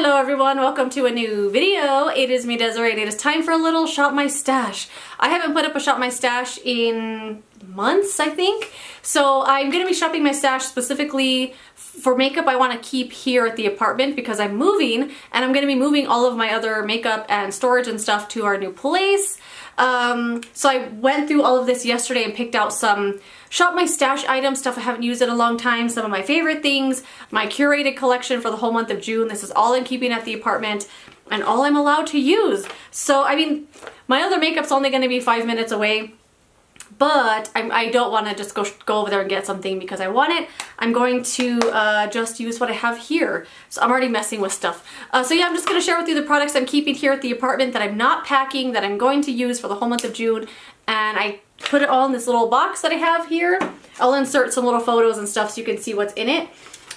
Hello everyone, welcome to a new video. It is me, Desiree, and it is time for a little Shop My Stash. I haven't put up a Shop My Stash in months, I think. So I'm going to be shopping my stash specifically for makeup I want to keep here at the apartment because I'm moving, and I'm going to be moving all of my other makeup and storage and stuff to our new place. So I went through all of this yesterday and picked out some Shop My Stash items, stuff I haven't used in a long time, some of my favorite things, my curated collection for the whole month of June. This is all in keeping at the apartment and all I'm allowed to use. So, I mean, my other makeup's only going to be 5 minutes away, but I don't want to just go over there and get something because I want it. I'm going to just use what I have here. So I'm already messing with stuff. So yeah, I'm just going to share with you the products I'm keeping here at the apartment that I'm not packing, that I'm going to use for the whole month of June. And I put it all in this little box that I have here. I'll insert some little photos and stuff so you can see what's in it,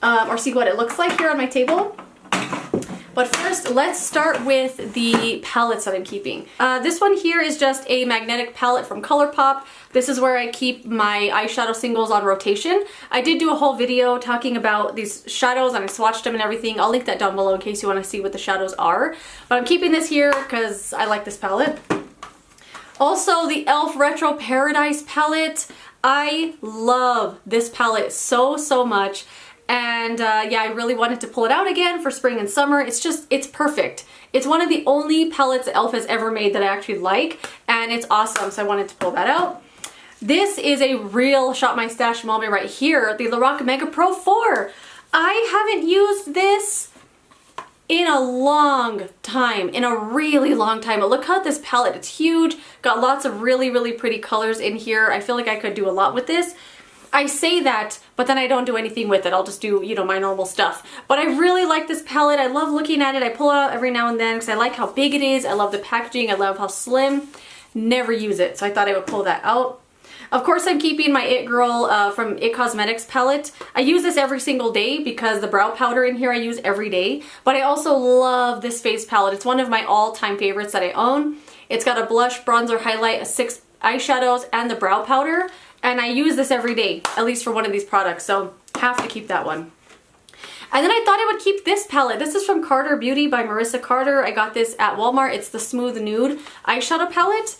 or see what it looks like here on my table. But first, let's start with the palettes that I'm keeping. This one here is just a magnetic palette from ColourPop. This is where I keep my eyeshadow singles on rotation. I did do a whole video talking about these shadows and I swatched them and everything. I'll link that down below in case you want to see what the shadows are. But I'm keeping this here because I like this palette. Also, the e.l.f. Retro Paradise palette. I love this palette so much. And yeah, I really wanted to pull it out again for spring and summer. It's perfect. It's one of the only palettes e.l.f. has ever made that I actually like, and it's awesome, so I wanted to pull that out. This is a real Shop My Stash moment right here, the Lorac Mega Pro 4. I haven't used this in a long time, in a really long time. But look at this palette, it's huge, got lots of really pretty colors in here. I feel like I could do a lot with this. I say that, but then I don't do anything with it. I'll just do, you know, my normal stuff. But I really like this palette. I love looking at it. I pull it out every now and then because I like how big it is. I love the packaging. I love how slim. Never use it, so I thought I would pull that out. Of course, I'm keeping my It Girl from It Cosmetics palette. I use this every single day because the brow powder in here I use every day. But I also love this face palette. It's one of my all-time favorites that I own. It's got a blush, bronzer, highlight, 6 eyeshadows, and the brow powder. And I use this every day, at least for one of these products, so have to keep that one. And then I thought I would keep this palette. This is from Carter Beauty by Marissa Carter. I got this at Walmart. It's the Smooth Nude eyeshadow palette.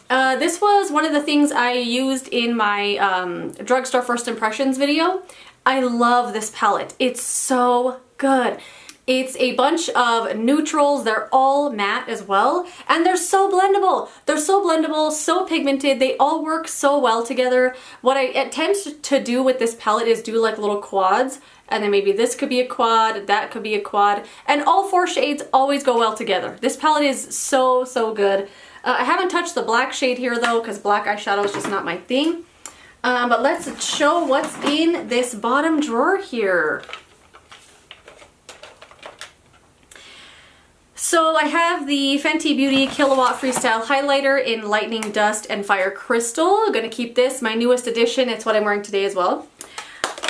This was one of the things I used in my drugstore first impressions video. I love this palette. It's so good. It's a bunch of neutrals. They're all matte as well. And they're so blendable. They're so blendable, so pigmented. They all work so well together. What I attempt to do with this palette is do like little quads. And then maybe this could be a quad, that could be a quad. And all 4 shades always go well together. This palette is so good. I haven't touched the black shade here though, because black eyeshadow is just not my thing. But let's show what's in this bottom drawer here. So I have the Fenty Beauty Killawatt Freestyle Highlighter in Lightning Dust and Fire Crystal. I'm going to keep this, my newest edition. It's what I'm wearing today as well.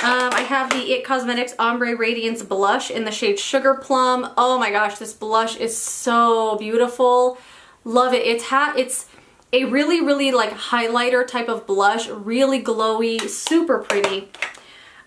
I have the It Cosmetics Ombre Radiance Blush in the shade Sugar Plum. Oh my gosh, this blush is so beautiful. Love it. It's a really like highlighter type of blush, really glowy, super pretty.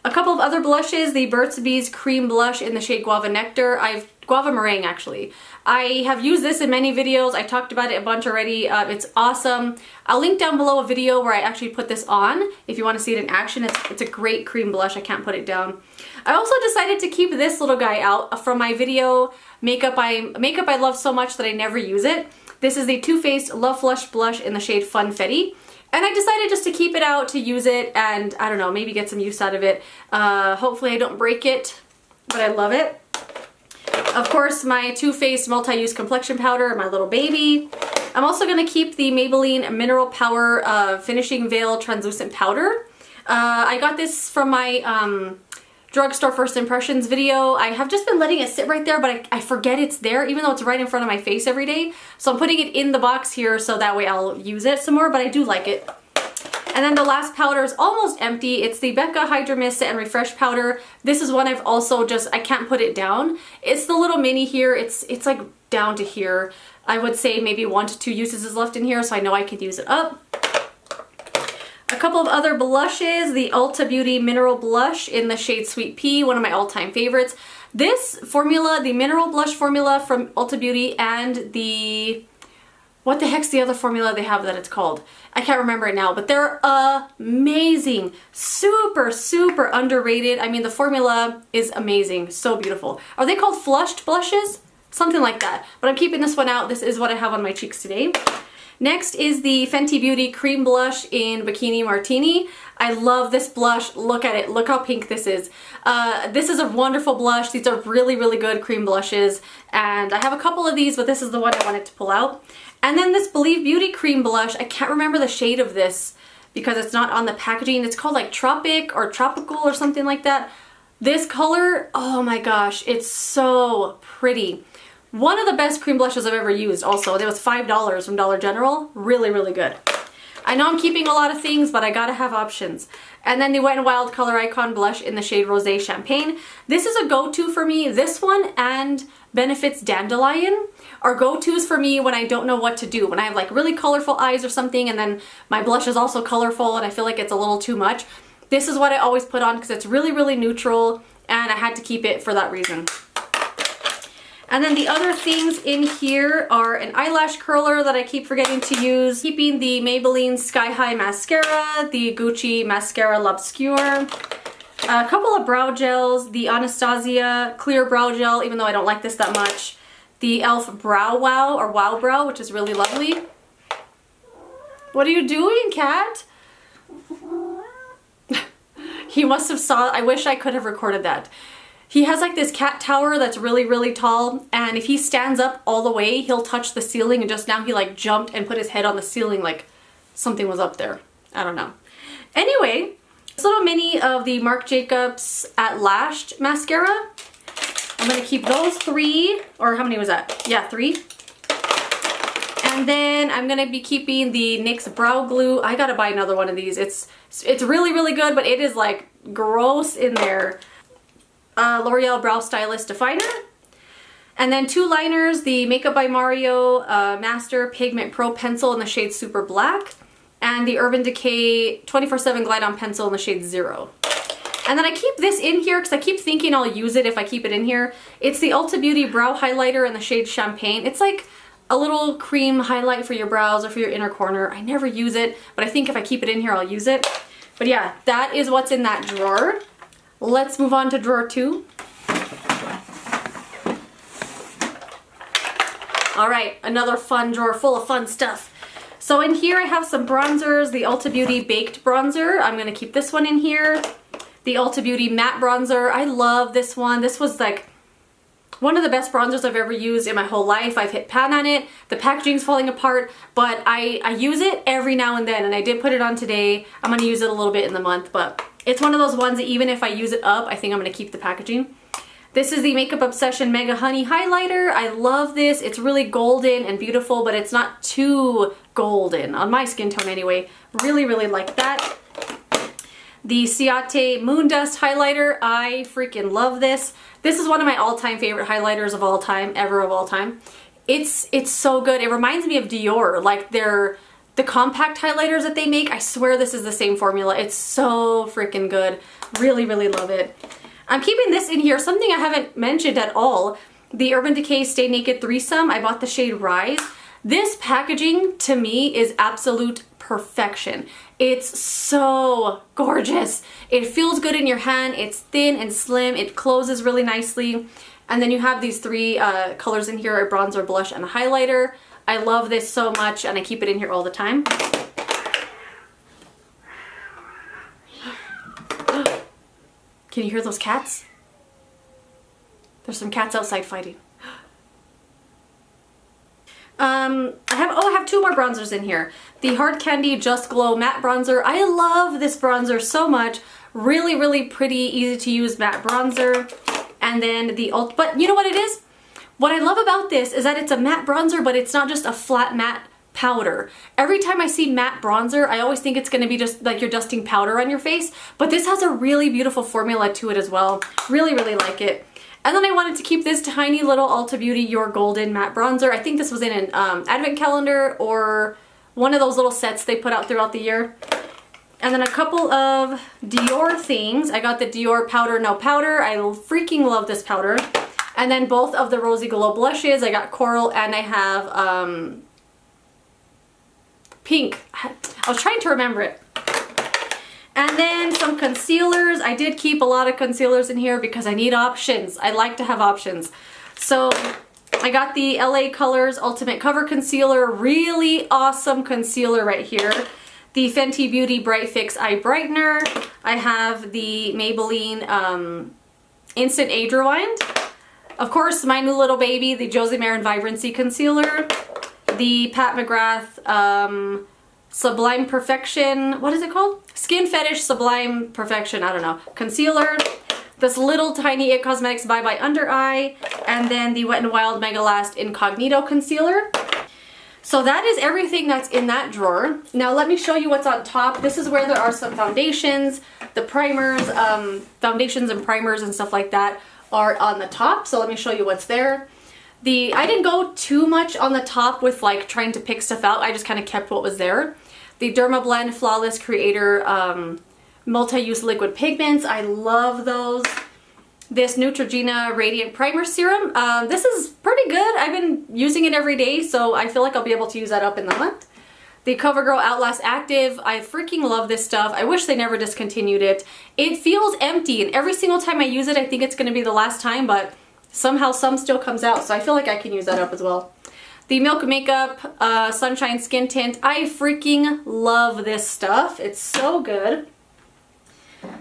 A couple of other blushes, the Burt's Bees Cream Blush in the shade Guava Nectar. Guava Meringue actually. I have used this in many videos. I talked about it a bunch already. It's awesome. I'll link down below a video where I actually put this on if you want to see it in action. It's a great cream blush. I can't put it down. I also decided to keep this little guy out from my video makeup I love so much that I never use it. This is the Too Faced Love Flush Blush in the shade Funfetti. And I decided just to keep it out to use it and, I don't know, maybe get some use out of it. Hopefully I don't break it, but I love it. Of course, my Too Faced Multi-Use Complexion Powder, my little baby. I'm also going to keep the Maybelline Mineral Power Finishing Veil Translucent Powder. I got this from my drugstore first impressions video. I have just been letting it sit right there, but I forget it's there, even though it's right in front of my face every day. So I'm putting it in the box here so that way I'll use it some more, but I do like it. And then the last powder is almost empty. It's the Becca Hydra Mist and Refresh Powder. This is one I've also I can't put it down. It's the little mini here. It's like down to here. I would say maybe 1 to 2 uses is left in here, so I know I could use it up. A couple of other blushes, the Ulta Beauty Mineral Blush in the shade Sweet Pea, one of my all-time favorites. This formula, the mineral blush formula from Ulta Beauty, and the, what the heck's the other formula they have that it's called? I can't remember it now, but they're amazing. Super, super underrated. I mean, the formula is amazing. So beautiful. Are they called flushed blushes? Something like that. But I'm keeping this one out. This is what I have on my cheeks today. Next is the Fenty Beauty Cream Blush in Bikini Martini. I love this blush. Look at it. Look how pink this is. This is a wonderful blush. These are really, really good cream blushes. And I have a couple of these, but this is the one I wanted to pull out. And then this Believe Beauty Cream Blush. I can't remember the shade of this because it's not on the packaging. It's called like Tropic or Tropical or something like that. This color, oh my gosh, it's so pretty. One of the best cream blushes I've ever used also. It was $5 from Dollar General. Really, really good. I know I'm keeping a lot of things, but I gotta have options. And then the Wet n Wild Color Icon Blush in the shade Rosé Champagne. This is a go-to for me. This one and Benefit's Dandelion are go-tos for me when I don't know what to do. When I have like really colorful eyes or something, and then my blush is also colorful and I feel like it's a little too much. This is what I always put on because it's really, really neutral, and I had to keep it for that reason. And then the other things in here are an eyelash curler that I keep forgetting to use, keeping the Maybelline Sky High Mascara, the Gucci Mascara L'Obscure, a couple of brow gels, the Anastasia Clear Brow Gel, even though I don't like this that much, the e.l.f. Brow Wow or Wow Brow, which is really lovely. What are you doing, cat? He must have saw, I wish I could have recorded that. He has like this cat tower that's really, really tall, and if he stands up all the way, he'll touch the ceiling, and just now he like jumped and put his head on the ceiling like something was up there. I don't know. Anyway, this little mini of the Marc Jacobs At Lashed mascara. I'm gonna keep those 3, or how many was that? Yeah, 3. And then I'm gonna be keeping the NYX Brow Glue. I gotta buy another one of these. It's really, really good, but it is like gross in there. L'Oreal Brow Stylist Definer. And then 2 liners, the Makeup by Mario Master Pigment Pro Pencil in the shade Super Black, and the Urban Decay 24/7 Glide On Pencil in the shade 0. And then I keep this in here because I keep thinking I'll use it if I keep it in here. It's the Ulta Beauty Brow Highlighter in the shade Champagne. It's like a little cream highlight for your brows or for your inner corner. I never use it, but I think if I keep it in here, I'll use it. But yeah, that is what's in that drawer. Let's move on to drawer 2. All right, another fun drawer full of fun stuff. So in here I have some bronzers, the Ulta Beauty Baked Bronzer. I'm gonna keep this one in here. The Ulta Beauty Matte Bronzer. I love this one. This was like one of the best bronzers I've ever used in my whole life. I've hit pan on it. The packaging's falling apart, but I use it every now and then, and I did put it on today. I'm gonna use it a little bit in the month, but it's one of those ones that even if I use it up, I think I'm gonna keep the packaging. This is the Makeup Obsession Mega Honey Highlighter. I love this. It's really golden and beautiful, but it's not too golden, on my skin tone anyway. Really, really like that. The Ciate Moon Dust Highlighter. I freaking love this. This is one of my all-time favorite highlighters of all time, ever of all time. It's so good. It reminds me of Dior, like the compact highlighters that they make. I swear this is the same formula. It's so freaking good. Really, really love it. I'm keeping this in here, something I haven't mentioned at all. The Urban Decay Stay Naked Threesome. I bought the shade Rise. This packaging, to me, is absolute perfection. It's so gorgeous. It feels good in your hand. It's thin and slim. It closes really nicely. And then you have these 3 colors in here, a bronzer, blush, and a highlighter. I love this so much, and I keep it in here all the time. Can you hear those cats? There's some cats outside fighting. I have 2 more bronzers in here. The Hard Candy Just Glow Matte Bronzer. I love this bronzer so much. Really, really pretty, easy to use matte bronzer. And then but you know what it is? What I love about this is that it's a matte bronzer, but it's not just a flat matte powder. Every time I see matte bronzer, I always think it's gonna be just like you're dusting powder on your face, but this has a really beautiful formula to it as well. Really, really like it. And then I wanted to keep this tiny little Ulta Beauty Your Golden Matte Bronzer. I think this was in an advent calendar or one of those little sets they put out throughout the year. And then a couple of Dior things. I got the Dior Powder No Powder. I freaking love this powder. And then both of the Rosy Glow blushes. I got coral and I have pink. I was trying to remember it. And then some concealers. I did keep a lot of concealers in here because I need options. I like to have options. So I got the LA Colors Ultimate Cover Concealer. Really awesome concealer right here. The Fenty Beauty Bright Fix Eye Brightener. I have the Maybelline Instant Age Rewind. Of course, my new little baby, the Josie Maran Vibrancy Concealer. The Pat McGrath Sublime Perfection, what is it called? Skin Fetish Sublime Perfection, I don't know. Concealer. This little tiny It Cosmetics Bye Bye Under Eye. And then the Wet n Wild Mega Last Incognito Concealer. So that is everything that's in that drawer. Now let me show you what's on top. This is where there are some foundations, the primers, foundations and primers and stuff like that are on the top. So let me show you what's there. I didn't go too much on the top with like trying to pick stuff out. I just kind of kept what was there. The Dermablend Flawless Creator Multi-Use Liquid Pigments. I love those. This Neutrogena Radiant Primer Serum. This is pretty good. I've been using it every day, so I feel like I'll be able to use that up in the month. The CoverGirl Outlast Active. I freaking love this stuff. I wish they never discontinued it. It feels empty, and every single time I use it, I think it's going to be the last time, but somehow some still comes out, so I feel like I can use that up as well. The Milk Makeup Sunshine Skin Tint. I freaking love this stuff. It's so good.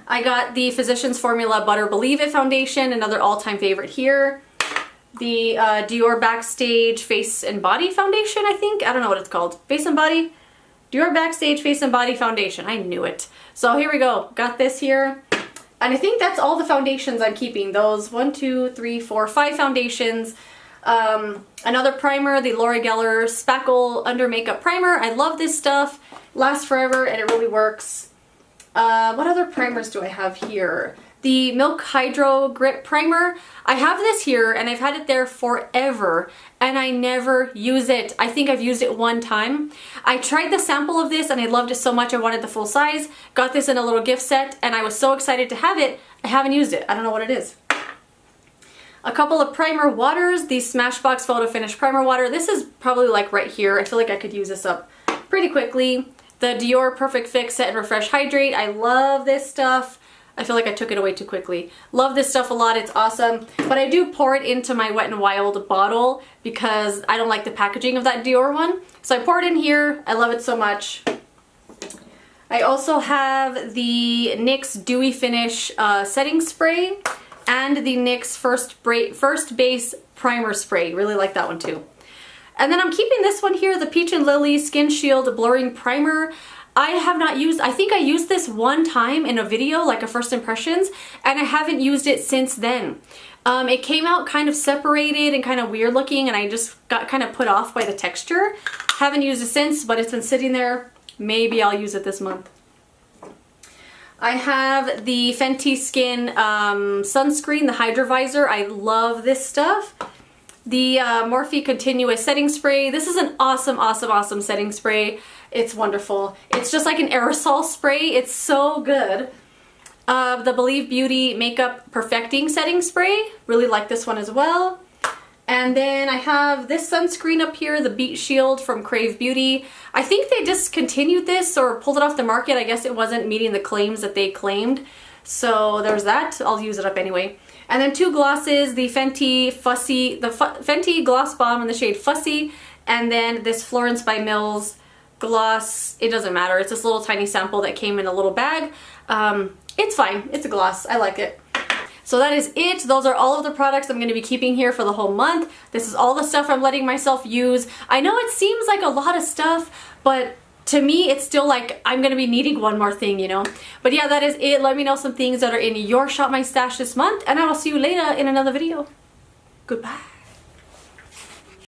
I got the Physicians Formula Butter Believe It Foundation, another all-time favorite here. The Dior Backstage Face and Body Foundation, I think. I don't know what it's called. Face and Body? Dior Backstage Face and Body Foundation. I knew it. So here we go. Got this here. And I think that's all the foundations I'm keeping. Those 1, 2, 3, 4, 5 foundations. Another primer, the Laura Geller Spackle Under Makeup Primer. I love this stuff. Lasts forever and it really works. What other primers do I have here? The Milk Hydro Grip Primer. I have this here and I've had it there forever and I never use it. I think I've used it one time. I tried the sample of this and I loved it so much I wanted the full size. Got this in a little gift set and I was so excited to have it. I haven't used it. I don't know what it is. A couple of primer waters. The Smashbox Photo Finish Primer Water. This is probably like right here. I feel like I could use this up pretty quickly. The Dior Perfect Fix Set and Refresh Hydrate. I love this stuff. I feel like I took it away too quickly. Love this stuff a lot. It's awesome. But I do pour it into my Wet n Wild bottle because I don't like the packaging of that Dior one. So I pour it in here. I love it so much. I also have the NYX Dewy Finish Setting Spray and the NYX First Base Primer Spray. Really like that one too. And then I'm keeping this one here, the Peach and Lily Skin Shield Blurring Primer. I have not used, I think I used this one time in a video, like a first impressions, and I haven't used it since then. It came out kind of separated and kind of weird looking and I just got kind of put off by the texture. Haven't used it since, but it's been sitting there. Maybe I'll use it this month. I have the Fenty Skin Sunscreen, the Hydra Visor. I love this stuff. The Morphe Continuous Setting Spray. This is an awesome, awesome, awesome setting spray. It's wonderful. It's just like an aerosol spray. It's so good. The Believe Beauty Makeup Perfecting Setting Spray. Really like this one as well. And then I have this sunscreen up here, the Beat Shield from Crave Beauty. I think they discontinued this or pulled it off the market. I guess it wasn't meeting the claims that they claimed. So there's that. I'll use it up anyway. And then two glosses, the Fenty Fenty Gloss Bomb in the shade Fussy, and then this Florence by Mills gloss. It doesn't matter. It's this little tiny sample that came in a little bag. It's fine. It's a gloss. I like it. So that is it. Those are all of the products I'm going to be keeping here for the whole month. This is all the stuff I'm letting myself use. I know it seems like a lot of stuff, but to me, it's still like I'm going to be needing one more thing, you know? But yeah, that is it. Let me know some things that are in your Shop My Stash this month, and I will see you later in another video. Goodbye.